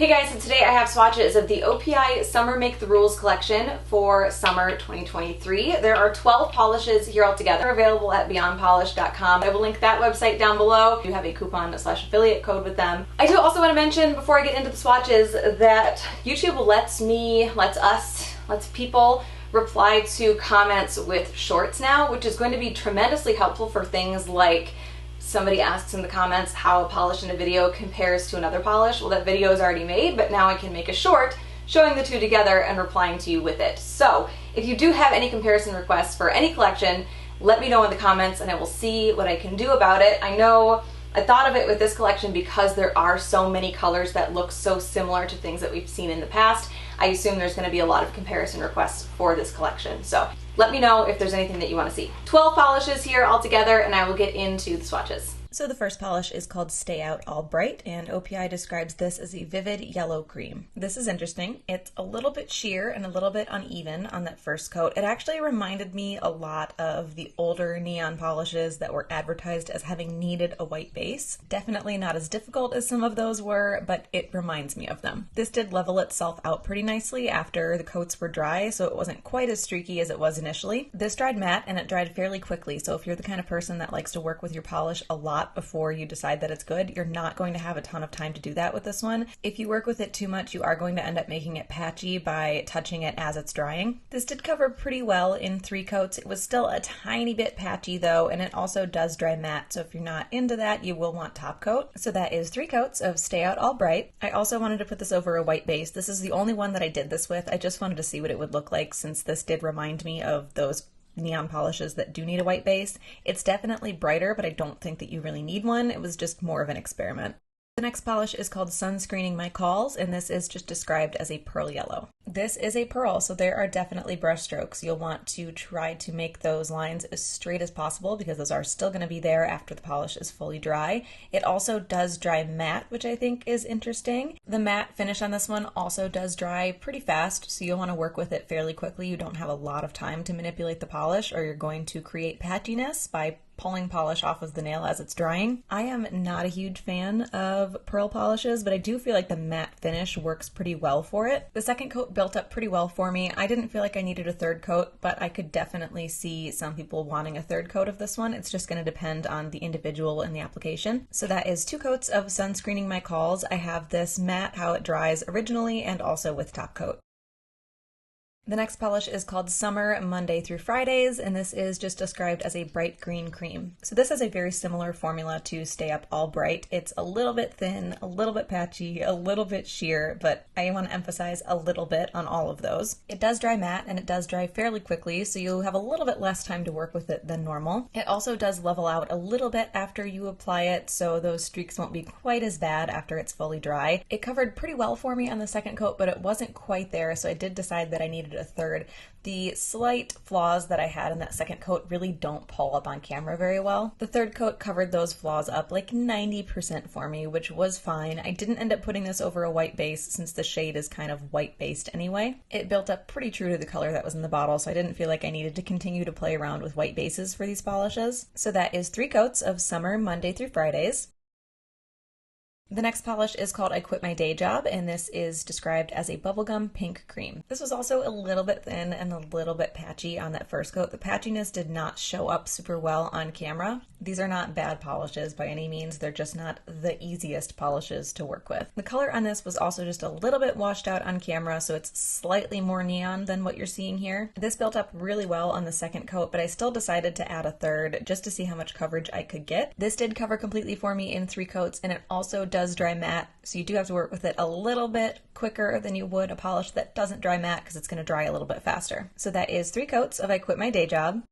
Hey guys, so today I have swatches of the OPI Summer Make the Rules collection for summer 2023. There are 12 polishes here altogether. They're available at beyondpolish.com. I will link that website down below. You have a coupon/affiliate code with them. I do also want to mention before I get into the swatches that YouTube lets people reply to comments with shorts now, which is going to be tremendously helpful for things like somebody asks in the comments how a polish in a video compares to another polish. Well, that video is already made, but now I can make a short showing the two together and replying to you with it. So if you do have any comparison requests for any collection, let me know in the comments and I will see what I can do about it. I know I thought of it with this collection because there are so many colors that look so similar to things that we've seen in the past. I assume there's going to be a lot of comparison requests for this collection. So let me know if there's anything that you want to see. 12 polishes here altogether, and I will get into the swatches. So the first polish is called Out Albright, and OPI describes this as a vivid yellow cream. This is interesting. It's a little bit sheer and a little bit uneven on that first coat. It actually reminded me a lot of the older neon polishes that were advertised as having needed a white base. Definitely not as difficult as some of those were, but it reminds me of them. This did level itself out pretty nicely after the coats were dry, so it wasn't quite as streaky as it was initially. This dried matte and it dried fairly quickly, so if you're the kind of person that likes to work with your polish a lot before you decide that it's good, you're not going to have a ton of time to do that with this one. If you work with it too much, you are going to end up making it patchy by touching it as it's drying. This did cover pretty well in 3 coats. It was still a tiny bit patchy though, and it also does dry matte, so if you're not into that, you will want top coat. So that is 3 coats of Out Albright. I also wanted to put this over a white base. This is the only one that I did this with. I just wanted to see what it would look like since this did remind me of those neon polishes that do need a white base. It's definitely brighter, but I don't think that you really need one. It was just more of an experiment. The next polish is called Sunscreening My Calls, and this is just described as a pearl yellow. This is a pearl, so there are definitely brush strokes. You'll want to try to make those lines as straight as possible because those are still going to be there after the polish is fully dry. It also does dry matte, which I think is interesting. The matte finish on this one also does dry pretty fast, so you'll want to work with it fairly quickly. You don't have a lot of time to manipulate the polish or you're going to create patchiness by pulling polish off of the nail as it's drying. I am not a huge fan of pearl polishes, but I do feel like the matte finish works pretty well for it. The second coat built up pretty well for me. I didn't feel like I needed a third coat, but I could definitely see some people wanting a third coat of this one. It's just going to depend on the individual and the application. So that is 2 coats of Sunscreening My Calls. I have this matte how it dries originally and also with top coat. The next polish is called Summer Monday through Fridays, and this is just described as a bright green cream. So this has a very similar formula to Out Albright. It's a little bit thin, a little bit patchy, a little bit sheer, but I want to emphasize a little bit on all of those. It does dry matte and it does dry fairly quickly, so you'll have a little bit less time to work with it than normal. It also does level out a little bit after you apply it, so those streaks won't be quite as bad after it's fully dry. It covered pretty well for me on the second coat, but it wasn't quite there, so I did decide that I needed a third. The slight flaws that I had in that second coat really don't pull up on camera very well. The third coat covered those flaws up like 90% for me, which was fine. I didn't end up putting this over a white base since the shade is kind of white based anyway. It built up pretty true to the color that was in the bottle, so I didn't feel like I needed to continue to play around with white bases for these polishes. So that is 3 coats of Summer Monday through Fridays. The next polish is called I Quit My Day Job, and this is described as a bubblegum pink cream. This was also a little bit thin and a little bit patchy on that first coat. The patchiness did not show up super well on camera. These are not bad polishes by any means, they're just not the easiest polishes to work with. The color on this was also just a little bit washed out on camera, so it's slightly more neon than what you're seeing here. This built up really well on the second coat, but I still decided to add a third just to see how much coverage I could get. This did cover completely for me in 3 coats, and it also does dry matte, so you do have to work with it a little bit quicker than you would a polish that doesn't dry matte because it's going to dry a little bit faster. So that is 3 coats of I Quit My Day Job.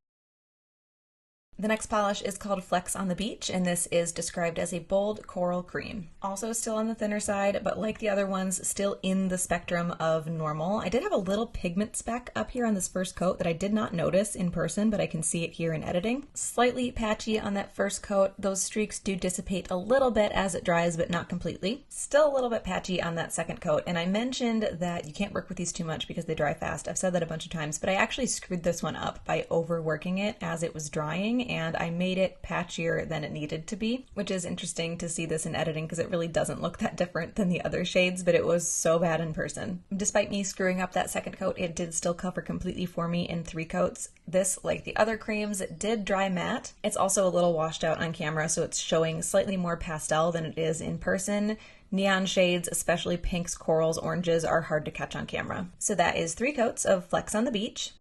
The next polish is called Flex on the Beach, and this is described as a bold coral cream. Also still on the thinner side, but like the other ones, still in the spectrum of normal. I did have a little pigment speck up here on this first coat that I did not notice in person, but I can see it here in editing. Slightly patchy on that first coat. Those streaks do dissipate a little bit as it dries, but not completely. Still a little bit patchy on that second coat, and I mentioned that you can't work with these too much because they dry fast. I've said that a bunch of times, but I actually screwed this one up by overworking it as it was drying, and I made it patchier than it needed to be, which is interesting to see this in editing because it really doesn't look that different than the other shades, but it was so bad in person. Despite me screwing up that second coat, it did still cover completely for me in 3 coats. This, like the other creams, did dry matte. It's also a little washed out on camera, so it's showing slightly more pastel than it is in person. Neon shades, especially pinks, corals, oranges, are hard to catch on camera. So that is 3 coats of Flex on the Beach.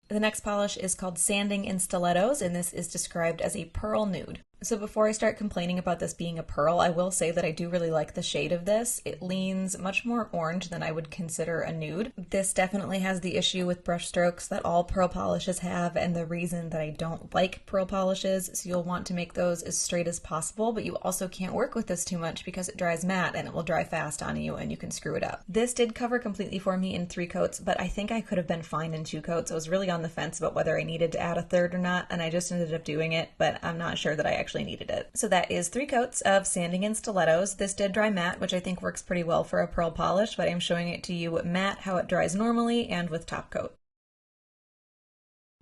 The next polish is called Sanding in Stilettos, and this is described as a pearl nude. So before I start complaining about this being a pearl, I will say that I do really like the shade of this. It leans much more orange than I would consider a nude. This definitely has the issue with brush strokes that all pearl polishes have, and the reason that I don't like pearl polishes, so you'll want to make those as straight as possible, but you also can't work with this too much because it dries matte and it will dry fast on you and you can screw it up. This did cover completely for me in 3 coats, but I think I could have been fine in 2 coats. I was really on the fence about whether I needed to add a third or not, and I just ended up doing it, but I'm not sure that I actually needed it. So that is 3 coats of Sanding in Stilettos. This did dry matte, which I think works pretty well for a pearl polish, but I'm showing it to you matte, how it dries normally, and with top coat.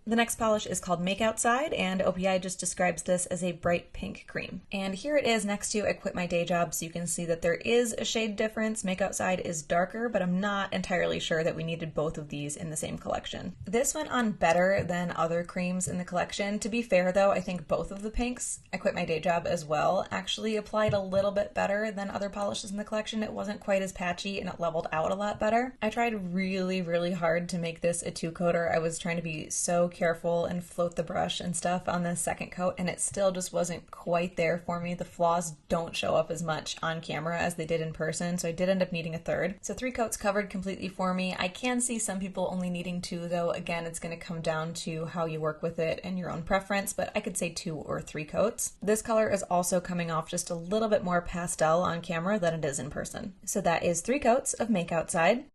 The next polish is called Makeout Side, and OPI just describes this as a bright pink cream. And here it is next to I Quit My Day Job, so you can see that there is a shade difference. Makeout Side is darker, but I'm not entirely sure that we needed both of these in the same collection. This went on better than other creams in the collection. To be fair though, I think both of the pinks, I Quit My Day Job as well, actually applied a little bit better than other polishes in the collection. It wasn't quite as patchy and it leveled out a lot better. I tried really hard to make this a 2-coater. I was trying to be so careful and float the brush and stuff on the second coat, and it still just wasn't quite there for me. The flaws don't show up as much on camera as they did in person, so I did end up needing a third. So 3 coats covered completely for me. I can see some people only needing 2 though. Again, it's going to come down to how you work with it and your own preference, but I could say 2 or 3 coats. This color is also coming off just a little bit more pastel on camera than it is in person. So that is 3 coats of Makeout Side.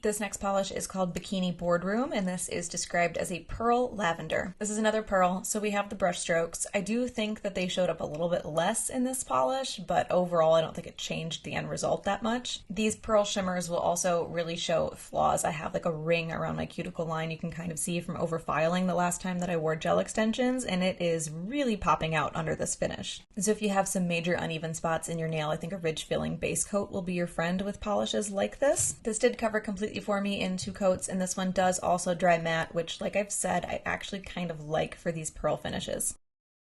This next polish is called Bikini Boardroom, and this is described as a pearl lavender. This is another pearl, so we have the brush strokes. I do think that they showed up a little bit less in this polish, but overall I don't think it changed the end result that much. These pearl shimmers will also really show flaws. I have like a ring around my cuticle line you can kind of see from overfiling the last time that I wore gel extensions, and it is really popping out under this finish. So if you have some major uneven spots in your nail, I think a ridge filling base coat will be your friend with polishes like this. This did cover completely for me in 2 coats, and this one does also dry matte, which, like I've said, I actually kind of like for these pearl finishes.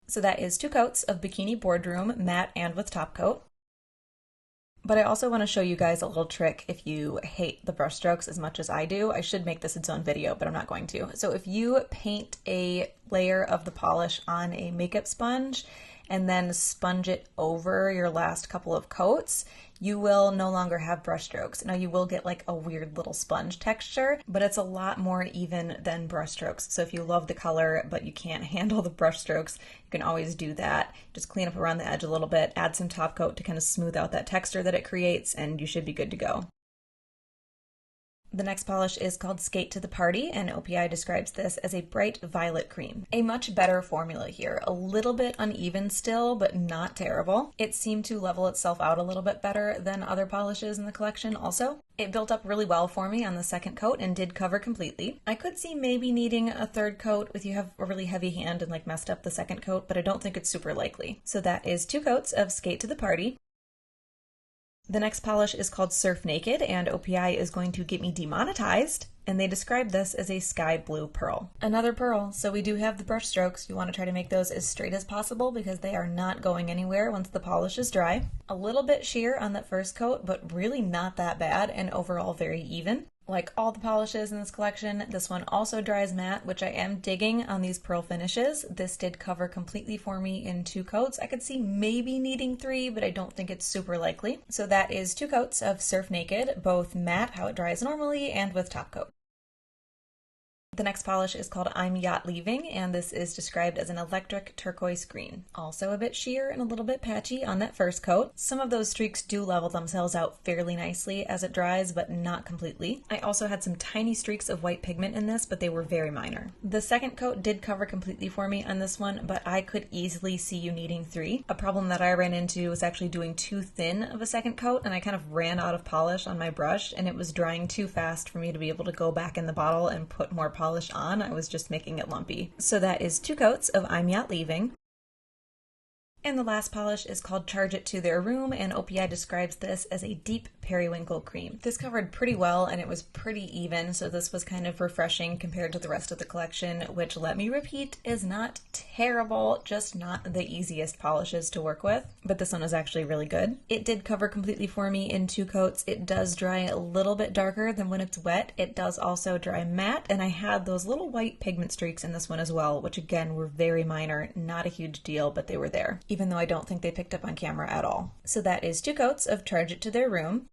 So that is 2 coats of Bikini Boardroom, matte and with top coat. But I also want to show you guys a little trick if you hate the brush strokes as much as I do. I should make this its own video, but I'm not going to. So if you paint a layer of the polish on a makeup sponge and then sponge it over your last couple of coats, you will no longer have brush strokes. Now you will get like a weird little sponge texture, but it's a lot more even than brush strokes. So if you love the color, but you can't handle the brush strokes, you can always do that. Just clean up around the edge a little bit, add some top coat to kind of smooth out that texture that it creates, and you should be good to go. The next polish is called Skate to the Party, and OPI describes this as a bright violet cream. A much better formula here. A little bit uneven still, but not terrible. It seemed to level itself out a little bit better than other polishes in the collection also. It built up really well for me on the second coat and did cover completely. I could see maybe needing a third coat if you have a really heavy hand and like messed up the second coat, but I don't think it's super likely. So that is 2 coats of Skate to the Party. The next polish is called Surf Naked, and OPI is going to get me demonetized, and they describe this as a sky blue pearl. Another pearl, so we do have the brush strokes. You want to try to make those as straight as possible because they are not going anywhere once the polish is dry. A little bit sheer on that first coat, but really not that bad, and overall very even. Like all the polishes in this collection, this one also dries matte, which I am digging on these pearl finishes. This did cover completely for me in 2 coats. I could see maybe needing 3, but I don't think it's super likely. So that is 2 coats of Surf Naked, both matte, how it dries normally, and with top coat. The next polish is called I'm Yacht Leaving, and this is described as an electric turquoise green. Also a bit sheer and a little bit patchy on that first coat. Some of those streaks do level themselves out fairly nicely as it dries, but not completely. I also had some tiny streaks of white pigment in this, but they were very minor. The second coat did cover completely for me on this one, but I could easily see you needing 3. A problem that I ran into was actually doing too thin of a second coat, and I kind of ran out of polish on my brush, and it was drying too fast for me to be able to go back in the bottle and put more polish polish on. I was just making it lumpy. So that is 2 coats of I'm Yacht Leaving. And the last polish is called Charge It to Their Room, and OPI describes this as a deep periwinkle cream. This covered pretty well and it was pretty even, so this was kind of refreshing compared to the rest of the collection, which, let me repeat, is not terrible, just not the easiest polishes to work with. But this one was actually really good. It did cover completely for me in 2 coats. It does dry a little bit darker than when it's wet. It does also dry matte, and I had those little white pigment streaks in this one as well, which again were very minor, not a huge deal, but they were there, even though I don't think they picked up on camera at all. So that is 2 coats of Charge It to Their Room.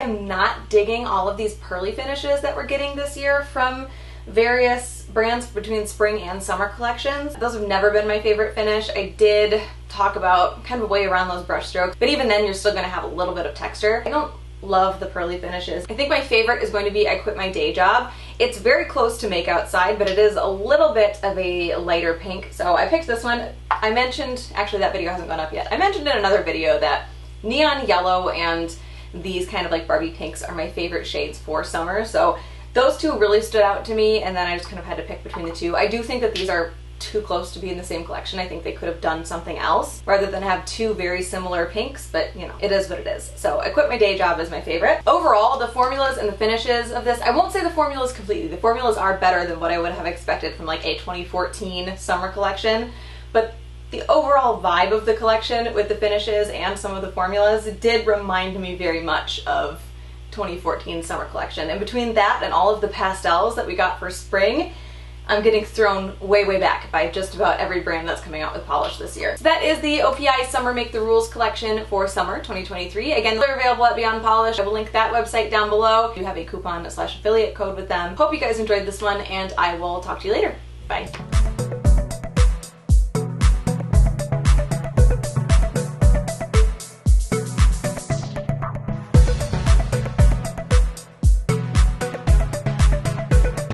I'm not digging all of these pearly finishes that we're getting this year from various brands between spring and summer collections. Those have never been my favorite finish. I did talk about kind of a way around those brush strokes, but even then you're still going to have a little bit of texture. I don't love the pearly finishes. I think my favorite is going to be I Quit My Day Job. It's very close to Makeout Side, but it is a little bit of a lighter pink. So I picked this one. I mentioned, actually that video hasn't gone up yet. I mentioned in another video that neon yellow and these kind of like Barbie pinks are my favorite shades for summer. So those two really stood out to me, and then I just kind of had to pick between the two. I do think that these are too close to be in the same collection. I think they could have done something else rather than have 2 very similar pinks, but you know, it is what it is. So I Quit My Day Job is my favorite. Overall, the formulas and the finishes of this, I won't say the formulas completely. The formulas are better than what I would have expected from like a 2014 summer collection, but the overall vibe of the collection with the finishes and some of the formulas did remind me very much of 2014 summer collection. And between that and all of the pastels that we got for spring, I'm getting thrown way, way back by just about every brand that's coming out with polish this year. So that is the OPI Summer Make the Rules collection for summer 2023. Again, they're available at Beyond Polish. I will link that website down below. You have a coupon/affiliate code with them. Hope you guys enjoyed this one, and I will talk to you later. Bye.